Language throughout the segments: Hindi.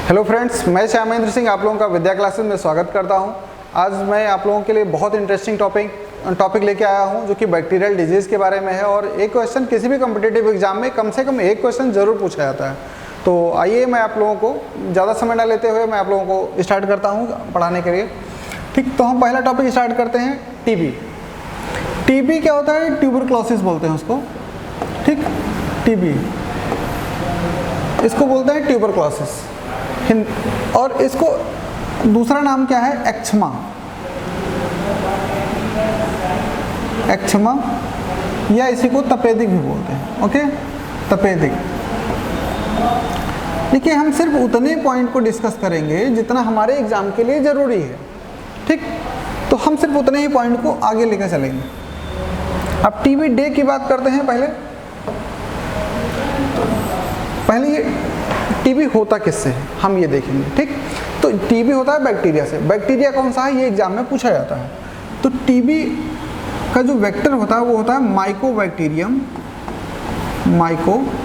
हेलो फ्रेंड्स, मैं श्यामेंद्र सिंह आप लोगों का विद्या क्लासेस में स्वागत करता हूं। आज मैं आप लोगों के लिए बहुत इंटरेस्टिंग टॉपिक लेके आया हूं जो कि बैक्टीरियल डिजीज़ के बारे में है। और एक क्वेश्चन किसी भी कॉम्पिटिटिव एग्जाम में कम से कम एक क्वेश्चन ज़रूर पूछा जाता है। तो आइए मैं आप लोगों को ज़्यादा समय न लेते हुए मैं आप लोगों को स्टार्ट करता हूँ पढ़ाने के लिए। ठीक, तो हम पहला टॉपिक स्टार्ट करते हैं, टीबी। टीबी क्या होता है? ट्यूबरक्लोसिस बोलते हैं उसको। ठीक, टीबी इसको बोलते हैं ट्यूबरक्लोसिस, और इसको दूसरा नाम क्या है? एक्छमा। एक्छमा या इसी को तपेदिक भी बोलते हैं। ओके, तपेदिक। देखिए, हम सिर्फ उतने पॉइंट को डिस्कस करेंगे जितना हमारे एग्जाम के लिए ज़रूरी है। ठीक, तो हम सिर्फ उतने ही पॉइंट को आगे लेकर चलेंगे। अब टीबी डे की बात करते हैं। पहले ये टीबी होता किससे है हम ये देखेंगे। ठीक, तो टीबी होता है बैक्टीरिया से। बैक्टीरिया कौन सा है ये एग्जाम में पूछा जाता है। तो टीबी का जो वेक्टर होता है वो होता है माइकोबैक्टीरियम, माइकोबैक्टीरियम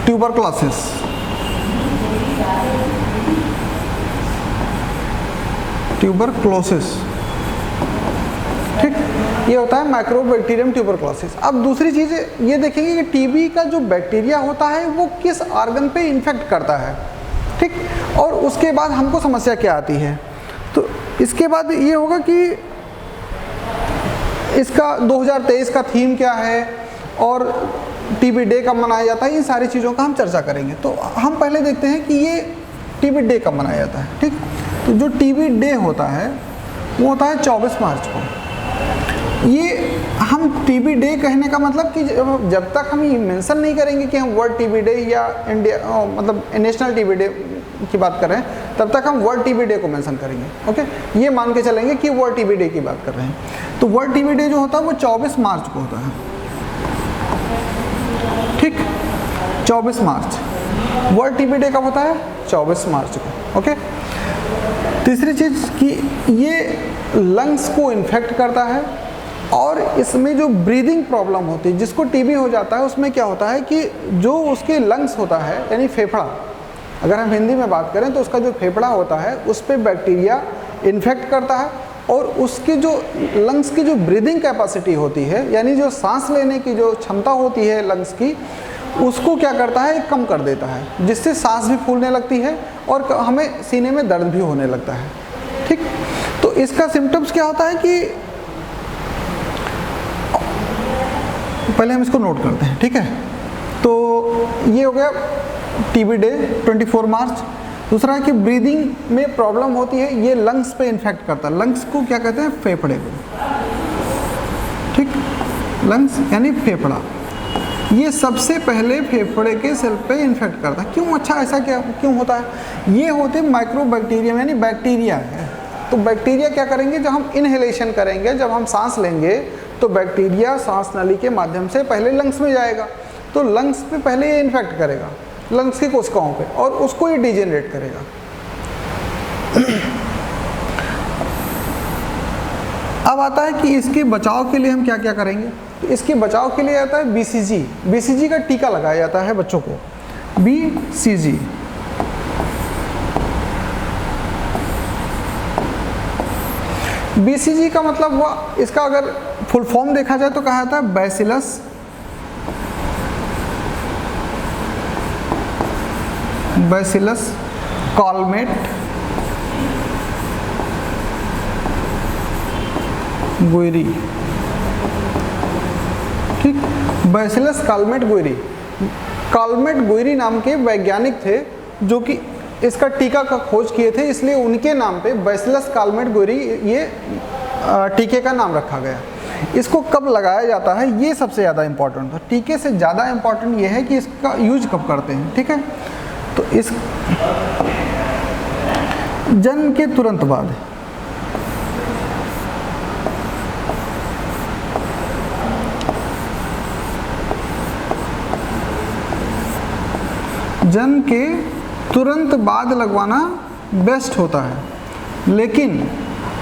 ट्यूबरक्लोसिस। ट्यूबरक्लोसिस, ठीक, ये होता है माइक्रोबैक्टीरियम ट्यूबरक्लोसिस। अब दूसरी चीज़ ये देखेंगे कि टीबी का जो बैक्टीरिया होता है वो किस ऑर्गन पे इन्फेक्ट करता है। ठीक, और उसके बाद हमको समस्या क्या आती है। तो इसके बाद ये होगा कि इसका 2023 का थीम क्या है और टीबी डे कब मनाया जाता है, इन सारी चीज़ों का हम चर्चा करेंगे। तो हम पहले देखते हैं कि ये टीबी डे कब मनाया जाता है। ठीक, तो जो टीबी डे होता है वो होता है 24 मार्च को। ये हम टीबी डे कहने का मतलब कि जब तक हम ये मेंशन नहीं करेंगे कि हम वर्ल्ड टीबी डे या इंडिया मतलब नेशनल टीबी डे की बात कर रहे हैं, तब तक हम वर्ल्ड टीबी डे को मेंशन करेंगे। ओके, ये मान के चलेंगे कि वर्ल्ड टीबी डे की बात कर रहे हैं। तो वर्ल्ड टीबी डे जो होता है वो 24 मार्च को होता है। ठीक, 24 मार्च वर्ल्ड टीबी डे कब होता है? 24 मार्च को। ओके, तीसरी चीज़ कि ये लंग्स को इन्फेक्ट करता है और इसमें जो ब्रीदिंग प्रॉब्लम होती है, जिसको टीबी हो जाता है, उसमें क्या होता है कि जो उसके लंग्स होता है यानी फेफड़ा, अगर हम हिंदी में बात करें तो उसका जो फेफड़ा होता है उस पर बैक्टीरिया इन्फेक्ट करता है और उसके जो लंग्स की जो ब्रीदिंग कैपेसिटी होती है यानी जो सांस लेने की जो क्षमता होती है लंग्स की, उसको क्या करता है? कम कर देता है, जिससे सांस भी फूलने लगती है और हमें सीने में दर्द भी होने लगता है। ठीक, तो इसका सिम्टम्स क्या होता है कि पहले हम इसको नोट करते हैं। ठीक है, तो ये हो गया टीबी डे 24 मार्च। दूसरा है कि ब्रीदिंग में प्रॉब्लम होती है, ये लंग्स पे इन्फेक्ट करता है। लंग्स को क्या कहते हैं? फेफड़े को। ठीक, लंग्स यानी फेफड़ा, ये सबसे पहले फेफड़े के सेल पे इन्फेक्ट करता है। क्यों? अच्छा, ऐसा क्यों होता है? ये होते माइक्रोबैक्टीरियम यानी बैक्टीरिया है। तो बैक्टीरिया क्या करेंगे? जब हम इनहेलेशन करेंगे, जब हम सांस लेंगे, तो बैक्टीरिया सांस नली के माध्यम से पहले लंग्स में जाएगा। तो लंग्स पे पहले ये इन्फेक्ट करेगा, लंग्स की कोशिकाओं पे, और उसको ये डिजेनरेट करेगा। अब आता है कि इसके बचाव के लिए हम क्या क्या करेंगे। तो इसके बचाव के लिए आता है बीसीजी। बीसीजी का टीका लगाया जाता है बच्चों को, बीसीजी। बीसीजी का मतलब हुआ, इसका अगर फुल फॉर्म देखा जाए तो कहा जाता है बैसिलस कॉलमेट गुएरी। ठीक, बैसिलस कॉलमेट गुएरी। कॉलमेट गुएरी नाम के वैज्ञानिक थे जो कि इसका टीका का खोज किए थे, इसलिए उनके नाम पे बैसिलस कॉलमेट गुएरी ये टीके का नाम रखा गया। इसको कब लगाया जाता है ये सबसे ज़्यादा इम्पॉर्टेंट है। टीके से ज़्यादा इम्पॉर्टेंट ये है कि इसका यूज कब करते हैं। ठीक है, तो इस जन्म के तुरंत बाद, जन्म के तुरंत बाद लगवाना बेस्ट होता है। लेकिन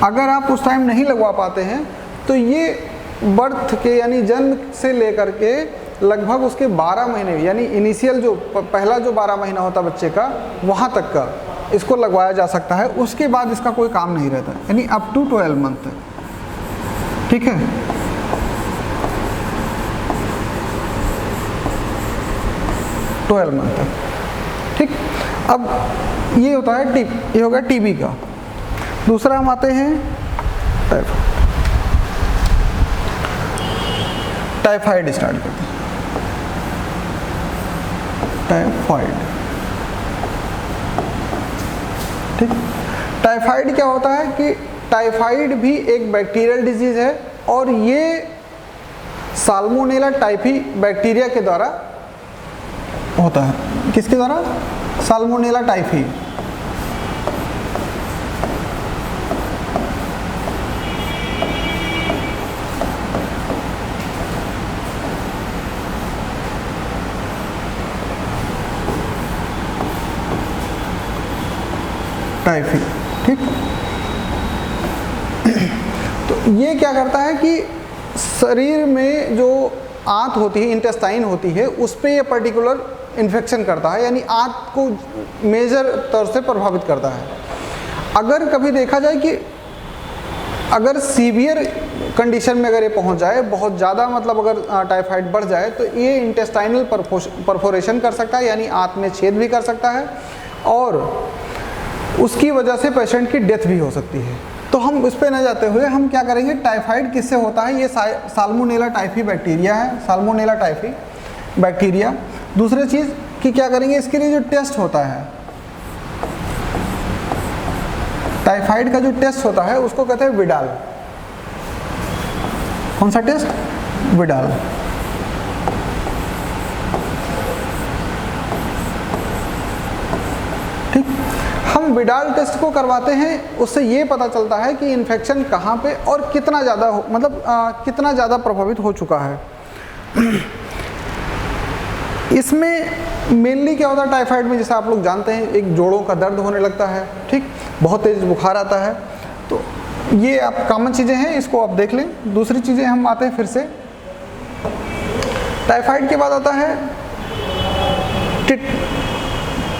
अगर आप उस टाइम नहीं लगवा पाते हैं तो ये बर्थ के यानी जन्म से लेकर के लगभग उसके 12 महीने यानी इनिशियल जो पहला जो 12 महीना होता है बच्चे का, वहाँ तक का इसको लगवाया जा सकता है। उसके बाद इसका कोई काम नहीं रहता, यानी अप टू 12 मंथ तक, ठीक है। ट्वेल्व मंथ तक, ठीक। अब ये होता है ये हो गया टीबी का। दूसरा हम आते हैं टाइफाइड स्टार्ट करते हैं। टाइफाइड, ठीक। टाइफाइड क्या होता है कि टाइफाइड भी एक बैक्टीरियल डिजीज है और ये साल्मोनेला टाइफी बैक्टीरिया के द्वारा होता है। किसके द्वारा? Salmonella typhi. टाइफी, ठीक। तो ये क्या करता है कि शरीर में जो आंत होती है, इंटेस्टाइन होती है, उस पे ये पर्टिकुलर इन्फेक्शन करता है, यानी आंत को मेजर तौर से प्रभावित करता है। अगर कभी देखा जाए कि अगर सीवियर कंडीशन में अगर ये पहुंच जाए, बहुत ज़्यादा मतलब अगर टाइफाइड बढ़ जाए, तो ये इंटेस्टाइनल परफोरेशन कर सकता है, यानी आंत में छेद भी कर सकता है और उसकी वजह से पेशेंट की डेथ भी हो सकती है। तो हम इस पे न जाते हुए हम क्या करेंगे, टाइफाइड किससे होता है? ये साल्मोनेला टाइफी बैक्टीरिया है, साल्मोनेला टाइफी बैक्टीरिया। दूसरी चीज़ कि क्या करेंगे, इसके लिए जो टेस्ट होता है, टाइफाइड का जो टेस्ट होता है उसको कहते हैं विडाल। कौन सा टेस्ट? विडाल। ठीक, हम विडाल टेस्ट को करवाते हैं, उससे ये पता चलता है कि इन्फेक्शन कहाँ पे और कितना ज़्यादा कितना ज़्यादा प्रभावित हो चुका है। इसमें मेनली क्या होता है टाइफाइड में, जैसे आप लोग जानते हैं, एक जोड़ों का दर्द होने लगता है, ठीक, बहुत तेज बुखार आता है। तो ये आप कॉमन चीज़ें हैं, इसको आप देख लें। दूसरी चीज़ें हम आते हैं फिर से, टाइफाइड के बाद आता है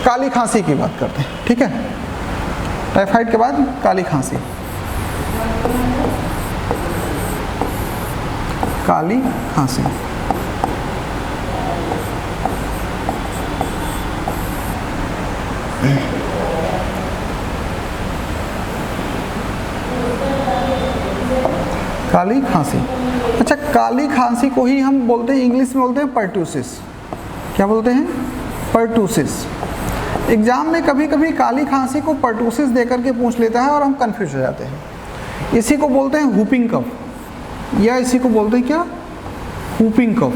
काली खांसी की बात करते हैं, ठीक है। टाइफाइड के बाद काली खांसी, काली खांसी। काली खांसी, अच्छा, काली खांसी को ही हम बोलते हैं, इंग्लिश में बोलते हैं पर्टूसिस। क्या बोलते हैं? पर्टूसिस। एग्जाम में कभी कभी काली खांसी को पर्टूसिस देकर के पूछ लेता है और हम कंफ्यूज हो जाते हैं। इसी को बोलते हैं हुपिंग कफ, या इसी को बोलते हैं क्या? Whooping cough.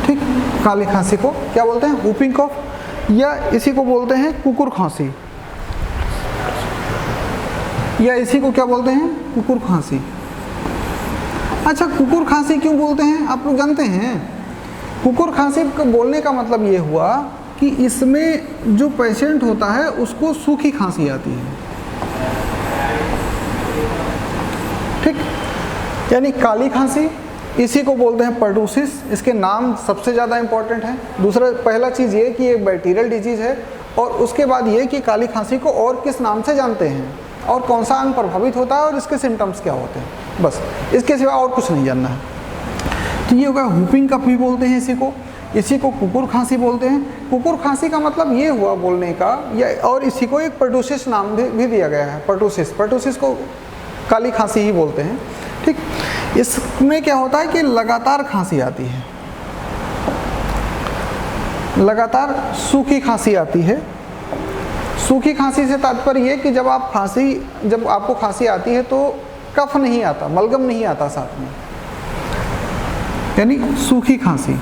ठीक, काली खांसी को क्या बोलते हैं? हुपिंग कफ, या इसी को बोलते हैं कुकुर खांसी, या इसी को क्या बोलते हैं? कुकुर खांसी। अच्छा, कुकुर खांसी क्यों बोलते हैं आप लोग जानते हैं? कुकुर खांसी का बोलने का मतलब ये हुआ कि इसमें जो पेशेंट होता है उसको सूखी खांसी आती है, ठीक, यानी काली खांसी, इसी को बोलते हैं पर्टूसिस। इसके नाम सबसे ज़्यादा इंपॉर्टेंट है। दूसरा, पहला चीज़ ये कि एक बैक्टीरियल डिजीज़ है, और उसके बाद ये कि काली खांसी को और किस नाम से जानते हैं और कौन सा अंग प्रभावित होता है और इसके सिम्टम्स क्या होते हैं, बस, इसके सिवा और कुछ नहीं जानना है। तो ये होगा हुपिंग कफ भी बोलते हैं इसी को, इसी को कुकुर खांसी बोलते हैं। कुकुर खांसी का मतलब ये हुआ बोलने का, या और इसी को एक पर्टूसिस नाम भी दिया गया है, पर्टूसिस। पर्टूसिस को काली खांसी ही बोलते हैं, ठीक। इसमें क्या होता है कि लगातार खांसी आती है, लगातार सूखी खांसी आती है। सूखी खांसी से तात्पर्य ये कि जब आपको खांसी आती है तो कफ नहीं आता, मलगम नहीं आता साथ में, यानी सूखी खांसी।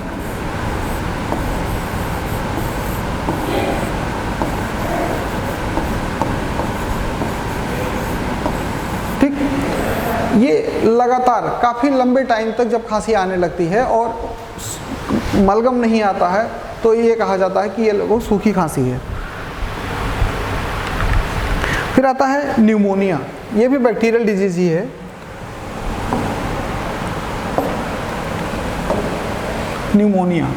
ठीक, ये लगातार काफ़ी लंबे टाइम तक जब खांसी आने लगती है और मलगम नहीं आता है, तो ये कहा जाता है कि ये लोगों सूखी खांसी है। फिर आता है न्यूमोनिया, ये भी बैक्टीरियल डिजीज ही है। न्यूमोनिया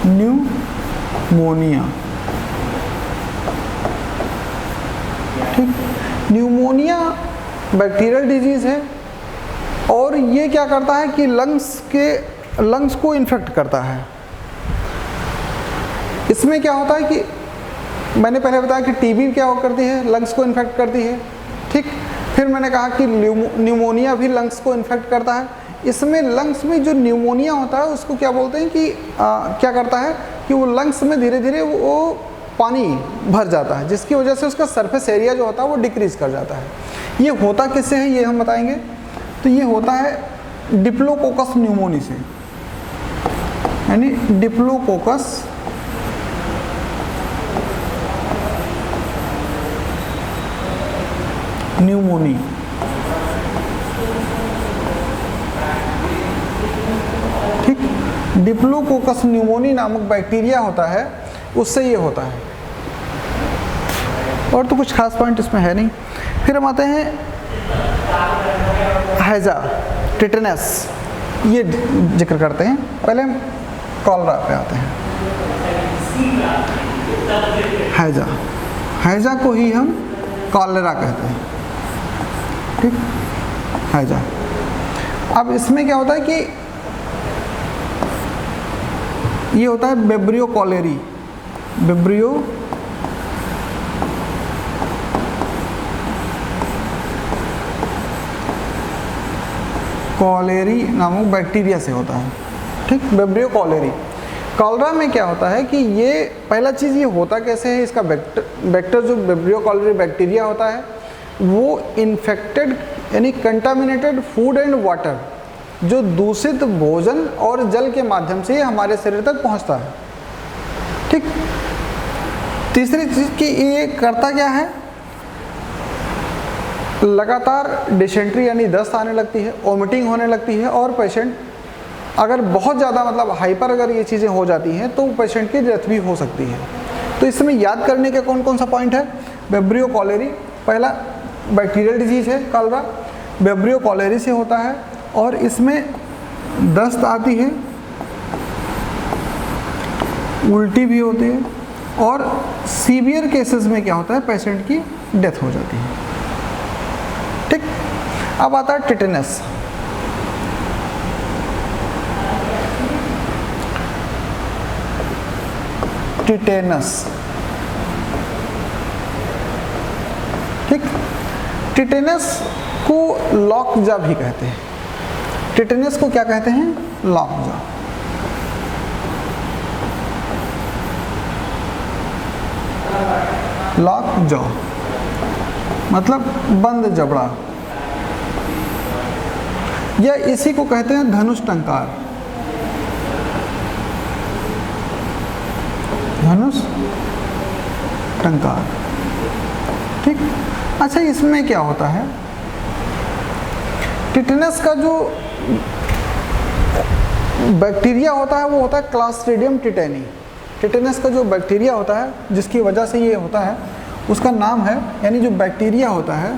न्यूमोनिया, ठीक। न्यूमोनिया बैक्टीरियल डिजीज है और ये क्या करता है कि लंग्स को इन्फेक्ट करता है। इसमें क्या होता है कि मैंने पहले बताया कि टीबी क्या करती है, लंग्स को इन्फेक्ट करती है, ठीक। फिर मैंने कहा कि न्यूमोनिया भी लंग्स को इन्फेक्ट करता है। इसमें लंग्स में जो न्यूमोनिया होता है उसको क्या बोलते हैं कि क्या करता है कि वो लंग्स में धीरे धीरे वो पानी भर जाता है, जिसकी वजह से उसका सरफेस एरिया जो होता है वो डिक्रीज कर जाता है। ये होता किससे है ये हम बताएंगे। तो ये होता है डिप्लोकोकस न्यूमोनी से, यानी डिप्लोकोकस न्यूमोनी, ठीक। डिप्लोकोकस न्यूमोनी नामक बैक्टीरिया होता है, उससे ये होता है। और तो कुछ खास पॉइंट इसमें है नहीं। फिर हम आते हैं हैजा, टिटेनस, ये जिक्र करते हैं। पहले हम कॉलरा पे आते हैं। हैजा, हैजा को ही हम कॉलरा कहते हैं, ठीक, हैजा। अब इसमें क्या होता है कि ये होता है विब्रियो कॉलेरी, विब्रियो कॉलेरी नामक बैक्टीरिया से होता है, ठीक, विब्रियो कॉलेरी। कॉलरा में क्या होता है कि ये पहला चीज़ ये होता कैसे है, इसका वेक्टर जो विब्रियो कॉलेरी बैक्टीरिया होता है वो इन्फेक्टेड यानी कंटामिनेटेड फूड एंड वाटर, जो दूषित भोजन और जल के माध्यम से हमारे शरीर तक पहुंचता है, ठीक। तीसरी चीज़ कि ये करता क्या है, लगातार डिसेंट्री यानी दस्त आने लगती है, वोमिटिंग होने लगती है और पेशेंट अगर बहुत ज़्यादा मतलब हाइपर अगर ये चीज़ें हो जाती हैं तो पेशेंट की डेथ भी हो सकती है। तो इसमें याद करने के कौन कौन सा पॉइंट है। विब्रियो कॉलेरी पहला बैक्टीरियल डिजीज़ है कॉलरा, विब्रियो कॉलेरी से होता है और इसमें दस्त आती है, उल्टी भी होती है और सीवियर केसेस में क्या होता है पेशेंट की डेथ हो जाती है, ठीक। अब आता है टिटेनस। टिटेनस, ठीक। टिटेनस को लॉकजा भी कहते हैं। टिटेनस को क्या कहते हैं, लॉकजा। लॉकजा मतलब बंद जबड़ा, या इसी को कहते हैं धनुष टंकार, धनुष टंकार, ठीक। अच्छा, इसमें क्या होता है, टिटेनस का जो बैक्टीरिया होता है वो होता है क्लास्ट्रीडियम टिटेनी। टिटेनस का जो बैक्टीरिया होता है जिसकी वजह से ये होता है उसका नाम है, यानी जो बैक्टीरिया होता है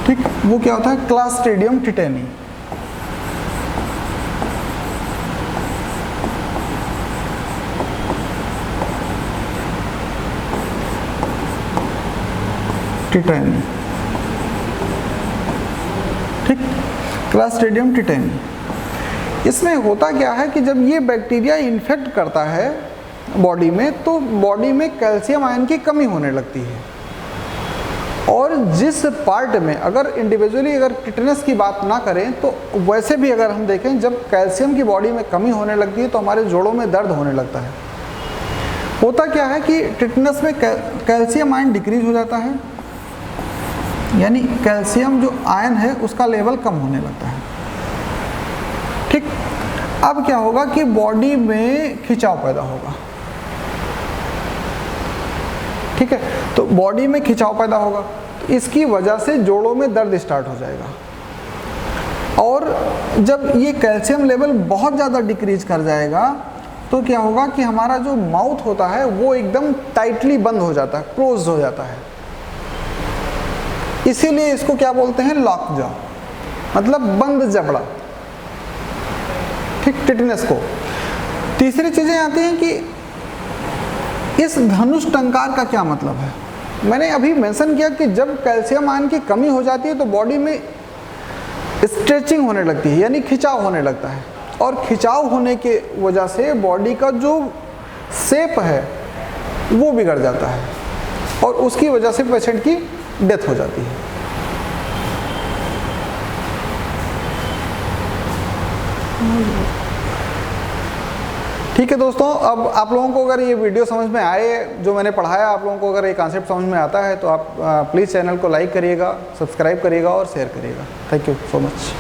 ठीक, वो क्या होता है क्लास्ट्रीडियम टिटेनी। टिटेनी, ठीक, क्लास्ट्रीडियम टिटेनी। इसमें होता क्या है कि जब ये बैक्टीरिया इन्फेक्ट करता है बॉडी में तो बॉडी में कैल्शियम आयन की कमी होने लगती है। और जिस पार्ट में अगर इंडिविजुअली अगर टिटेनस की बात ना करें तो वैसे भी अगर हम देखें जब कैल्शियम की बॉडी में कमी होने लगती है तो हमारे जोड़ों में दर्द होने लगता है। होता क्या है कि टिटेनस में कैल्शियम आयन डिक्रीज हो जाता है, यानी कैल्शियम जो आयन है उसका लेवल कम होने लगता है, ठीक। अब क्या होगा कि बॉडी में खिंचाव पैदा होगा, ठीक है, तो बॉडी में खिंचाव पैदा होगा, इसकी वजह से जोड़ों में दर्द स्टार्ट हो जाएगा। और जब ये कैल्शियम लेवल बहुत ज़्यादा डिक्रीज कर जाएगा तो क्या होगा कि हमारा जो माउथ होता है वो एकदम टाइटली बंद हो जाता है, क्लोज हो जाता है। इसीलिए इसको क्या बोलते हैं, लॉक जॉ, मतलब बंद जबड़ा, ठीक, टिटनेस को। तीसरी चीजें आती हैं कि इस धनुष टंकार का क्या मतलब है। मैंने अभी मेंशन किया कि जब कैल्शियम आयन की कमी हो जाती है तो बॉडी में स्ट्रेचिंग होने लगती है, यानी खिंचाव होने लगता है, और खिंचाव होने के वजह से बॉडी का जो शेप है वो बिगड़ जाता है और उसकी वजह से पेशेंट की डेथ हो जाती है। ठीक है दोस्तों, अब आप लोगों को अगर ये वीडियो समझ में आए, जो मैंने पढ़ाया, आप लोगों को अगर ये कॉन्सेप्ट समझ में आता है तो आप प्लीज़ चैनल को लाइक करिएगा, सब्सक्राइब करिएगा और शेयर करिएगा। Thank you so much.